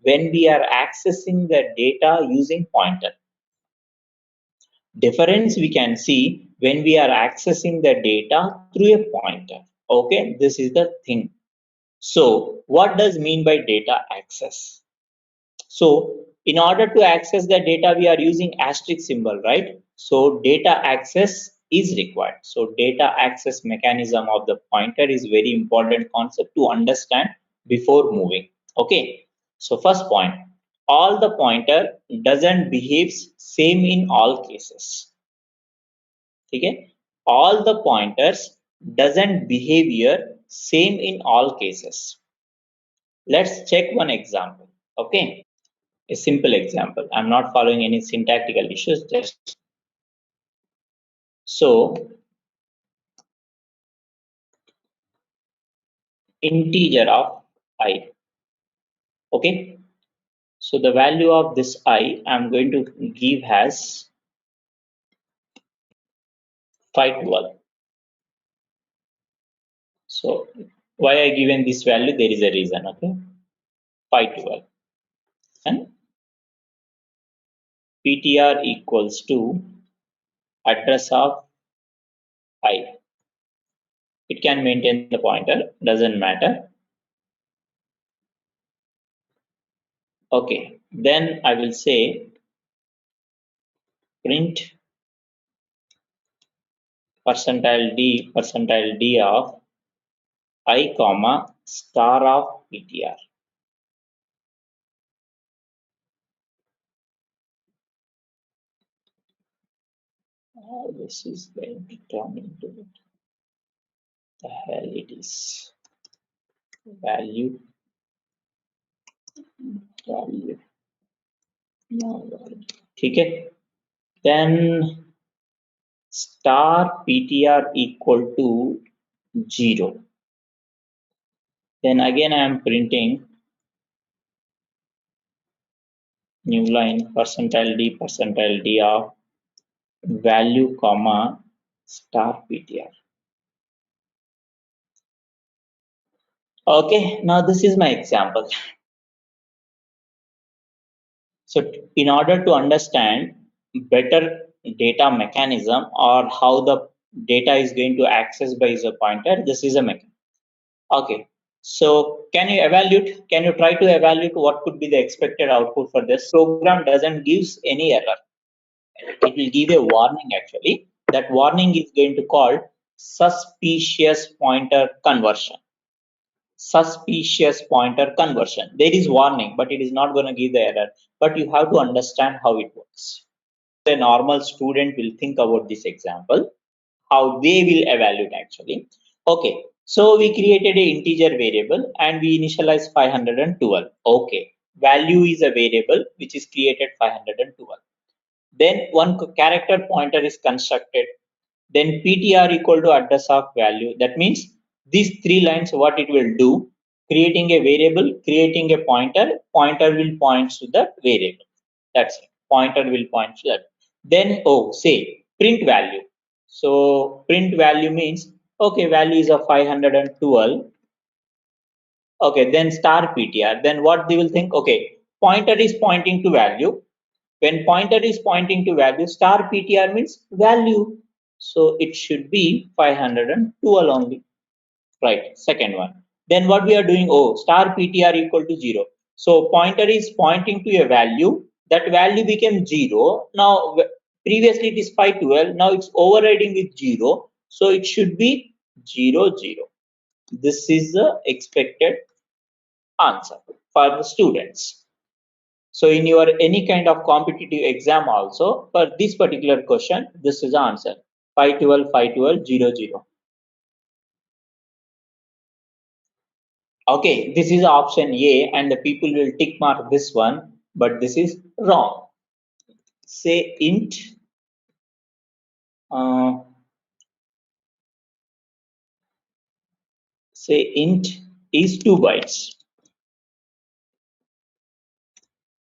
when we are accessing the data using pointer. Difference we can see when we are accessing the data through a pointer. Okay, this is the thing. So what does mean by data access? So in order to access the data, we are using asterisk symbol, right? So data access is required. So data access mechanism of the pointer is very important concept to understand before moving. Okay. So first point, all the pointer doesn't behave same in all cases. Okay. All the pointers doesn't behave here same in all cases. Let's check one example. Okay. A simple example. I'm not following any syntactical issues. Just so integer of I. Okay. So the value of this I I'm going to give as 512. So why I given this value? There is a reason. Okay. 512 and ptr equals to address of I. It can maintain the pointer. Doesn't matter. Okay. Then I will say print percentile d of I comma star of ptr. This is going to turn into the hell it is value ठीक है. Then star ptr equal to 0. Then again I am printing new line percentile d of value comma star ptr. Okay, now this is my example. So in order to understand better data mechanism or how the data is going to access by the pointer, this is a mechanism. Okay, so can you evaluate? Can you try to evaluate what could be the expected output for this? Program doesn't gives any error. It will give a warning actually. That warning is going to call suspicious pointer conversion. Suspicious pointer conversion. There is warning, but it is not going to give the error. But you have to understand how it works. A normal student will think about this example, how they will evaluate actually. Okay, so we created an integer variable and we initialize 512. Okay, value is a variable which is created 512. Then one character pointer is constructed. Then ptr equal to address of value. That means these three lines, what it will do, creating a variable, creating a pointer, pointer will point to the variable. That's it. Pointer will point to that. Then, say print value. So print value means, okay, value is of 512. Okay, then star ptr. Then what they will think? Okay, pointer is pointing to value. When pointer is pointing to value, star ptr means value. So it should be 512 only. Right, second one. Then what we are doing? Oh, star ptr equal to 0. So pointer is pointing to a value. That value became 0. Now previously it is 512. Now it's overriding with 0. So it should be 0, 0. This is the expected answer for the students. So in your any kind of competitive exam also, for this particular question, this is the answer. 512, 512, 0, 0. Okay, this is option A and the people will tick mark this one, but this is wrong. Say int uh, is 2 bytes,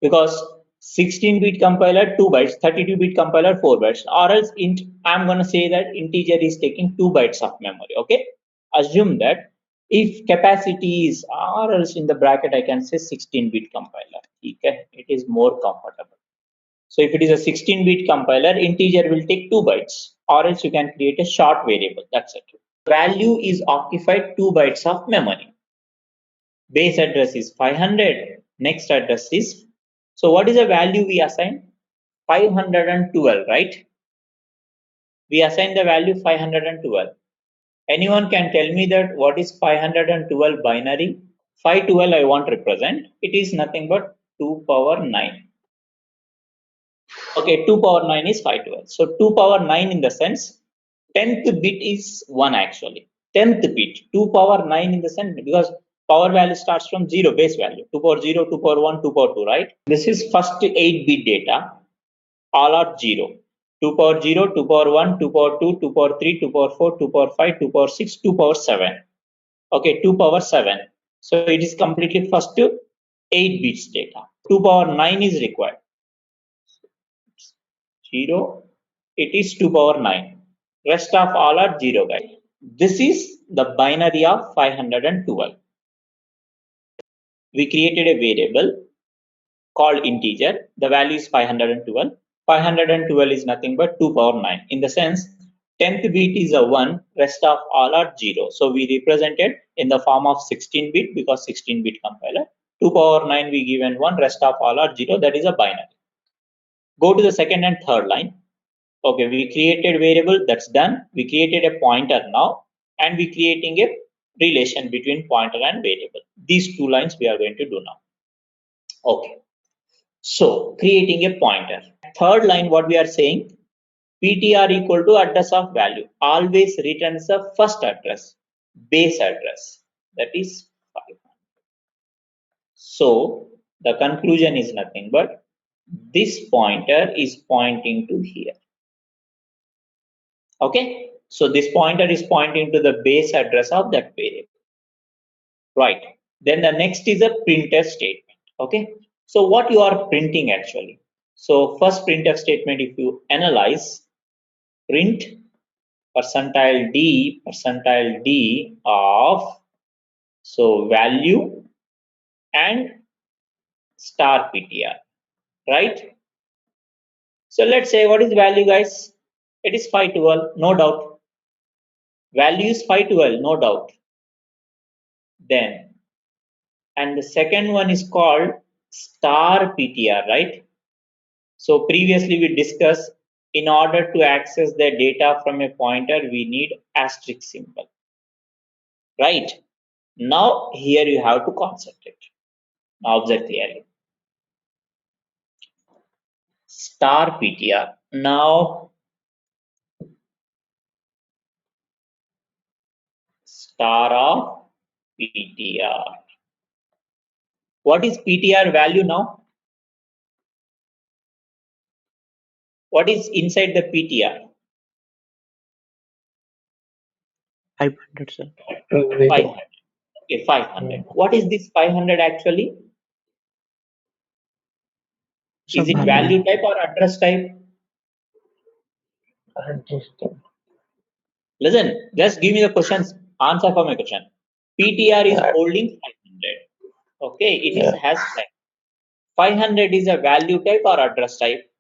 because 16-bit compiler 2 bytes, 32-bit compiler 4 bytes, or else I'm going to say that integer is taking 2 bytes of memory. Okay, assume that if capacity is, or else in the bracket I can say 16-bit compiler. Okay, it is more comfortable. So if it is a 16-bit compiler, integer will take 2 bytes, or else you can create a short variable. That's it. Value is occupied 2 bytes of memory. Base address is 500. Next address is, so what is the value we assign? 512, right? We assign the value 512. Anyone can tell me that what is 512 binary? 512 I want to represent. It is nothing but 2 power 9. Okay, 2 power 9 is 512. So 2 power 9 in the sense 10th bit is 1 actually. 10th bit, 2 power 9 in the sense, because power value starts from 0 base value. 2 power 0, 2 power 1, 2 power 2, right? This is first 8-bit data. All are 0. 2 power 0, 2 power 1, 2 power 2, 2 power 3, 2 power 4, 2 power 5, 2 power 6, 2 power 7. Okay, 2 power 7. So it is completely first 8 bits data. 2 power 9 is required. 0, it is 2 power 9. Rest of all are 0, guys. This is the binary of 512. We created a variable called integer. The value is 512. 512 is nothing but 2 power 9. In the sense, 10th bit is a 1, rest of all are 0. So we represented in the form of 16-bit because 16-bit compiler. 2 power 9 we given 1, rest of all are 0. That is a binary. Go to the second and third line. Okay, we created variable, that's done. We created a pointer now, and we creating a relation between pointer and variable. These 2 lines we are going to do now. Okay, so creating a pointer. Third line, what we are saying, PTR equal to address of value. Always returns the first address, base address, that is 500. So the conclusion is nothing but this pointer is pointing to here. Okay, so this pointer is pointing to the base address of that variable, right? Then the next is a printf statement. Okay, so what you are printing actually? So first printf statement, if you analyze, print percentile d of, so value and star ptr, right? So let's say what is value, guys? It is 512, no doubt. Value is 512, no doubt. Then, and the second one is called star ptr, right? So previously we discussed, in order to access the data from a pointer we need asterisk symbol, right? Now here you have to concentrate. Now observe clearly. Star ptr. Now star of ptr. What is ptr value now? What is inside the ptr? 500, sir. 500. Okay, 500. What is this 500 actually? Is it value type or address type? Listen, just give me the questions, answer for my question. PTR is holding 500. Okay, it is has type. 500 is a value type or address type?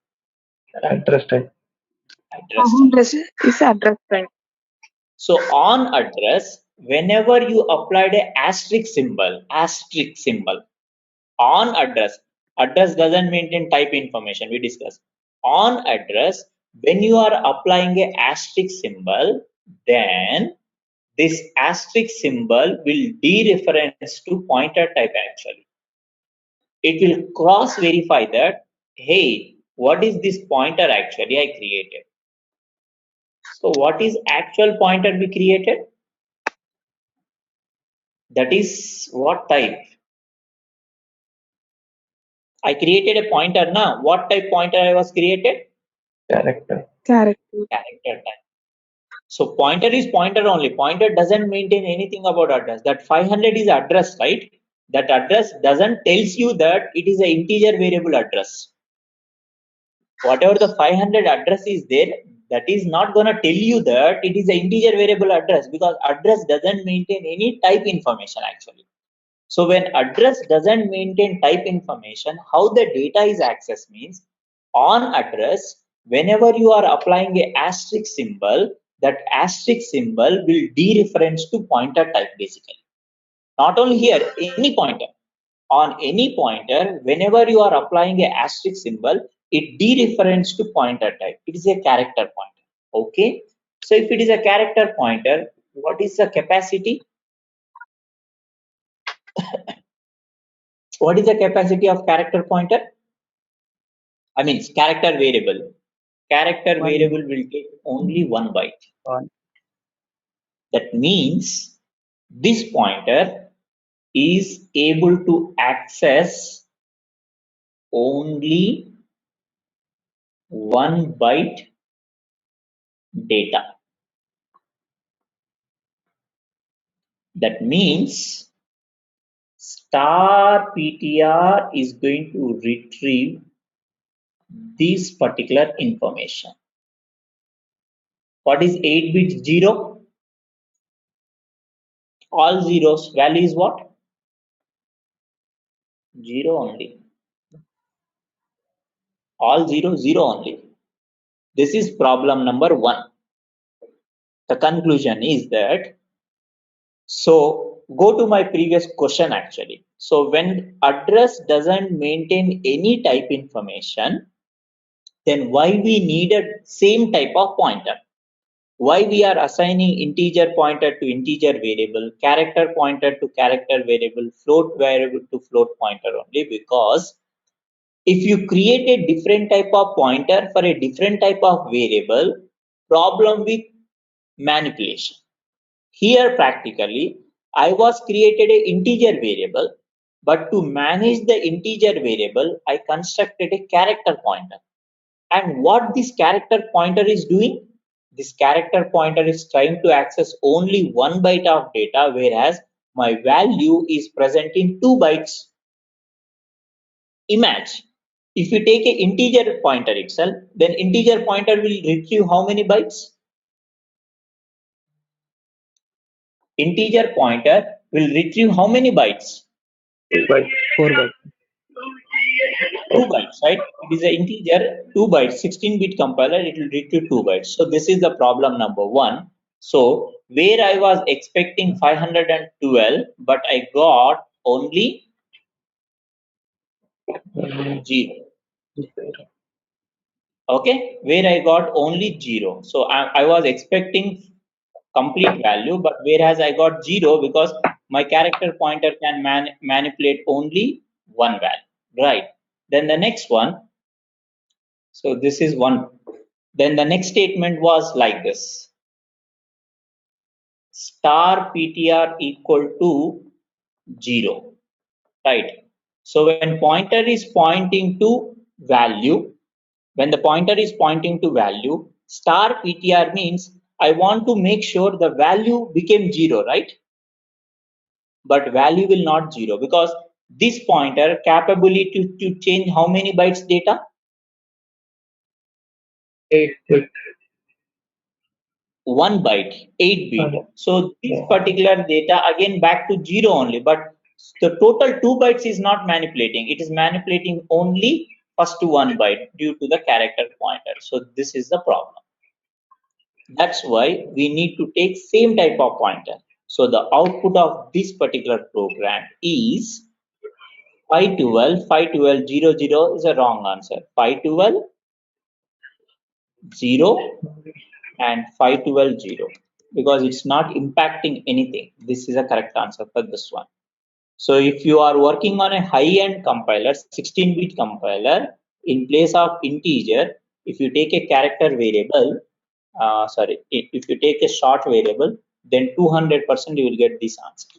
Address type. Address type. Is address type. So on address, whenever you applied a asterisk symbol, on address doesn't maintain type information, we discussed. On address, when you are applying a asterisk symbol, then this asterisk symbol will dereference to pointer type actually. It will cross verify that, hey, what is this pointer actually I created? So what is actual pointer we created? That is what type? I created a pointer now. What type pointer I was created? Character. Character. Character type. So pointer is pointer only. Pointer doesn't maintain anything about address. That 500 is address, right? That address doesn't tells you that it is an integer variable address. whatever the 500 address is there, that is not going to tell you that it is an integer variable address, because address doesn't maintain any type information actually. So when address doesn't maintain type information, how the data is accessed means, on address, whenever you are applying a asterisk symbol, that asterisk symbol will dereference to pointer type basically. Not only here, any pointer. On any pointer, whenever you are applying a asterisk symbol, it dereference to pointer type. It is a character pointer. Okay. So if it is a character pointer, what is the capacity? What is the capacity of character pointer? I mean, character variable. Character One. variable will take only 1 byte. One. That means this pointer is able to access only 1 byte data. That means star PTR is going to retrieve this particular information. What is 8-bit 0? All zeros. Value is what? 0 only. All 0, 0 only. This is problem number 1. The conclusion is that, so go to my previous question actually. So when address doesn't maintain any type information, then why we needed same type of pointer? Why we are assigning integer pointer to integer variable, character pointer to character variable, float variable to float pointer only? Because if you create a different type of pointer for a different type of variable, problem with manipulation. Here practically, I was created a integer variable, but to manage the integer variable, I constructed a character pointer. And what this character pointer is doing? This character pointer is trying to access only 1 byte of data, whereas my value is present in 2 bytes. Imagine, if you take an integer pointer itself, then integer pointer will retrieve how many bytes? Integer pointer will retrieve how many bytes? 2 bytes. 4 bytes. 2 bytes, right? It is an integer, 2 bytes, 16-bit compiler, it will retrieve 2 bytes. So this is the problem number 1. So where I was expecting 512, but I got only 0. Okay, where I got only 0. So I was expecting complete value, but whereas I got 0 because my character pointer can manipulate only 1 value, right? Then the next one, so this is 1. Then the next statement was like this: star PTR equal to 0, right? So when pointer is pointing to value, when the pointer is pointing to value, star PTR means I want to make sure the value became 0, right? But value will not 0 because this pointer capability to change how many bytes data? 8 bit. 1 byte, 8 bit. Okay. So this particular data again back to 0 only, but the total 2 bytes is not manipulating. It is manipulating only first 1 byte due to the character pointer. So this is the problem. That's why we need to take same type of pointer. So the output of this particular program is 512, 512, 0, 0 is a wrong answer. 512, 0 and 512, 0, because it's not impacting anything. This is a correct answer for this one. So if you are working on a high-end compiler, 16-bit compiler, in place of integer, if you take a character variable, if you take a short variable, then 200% you will get this answer.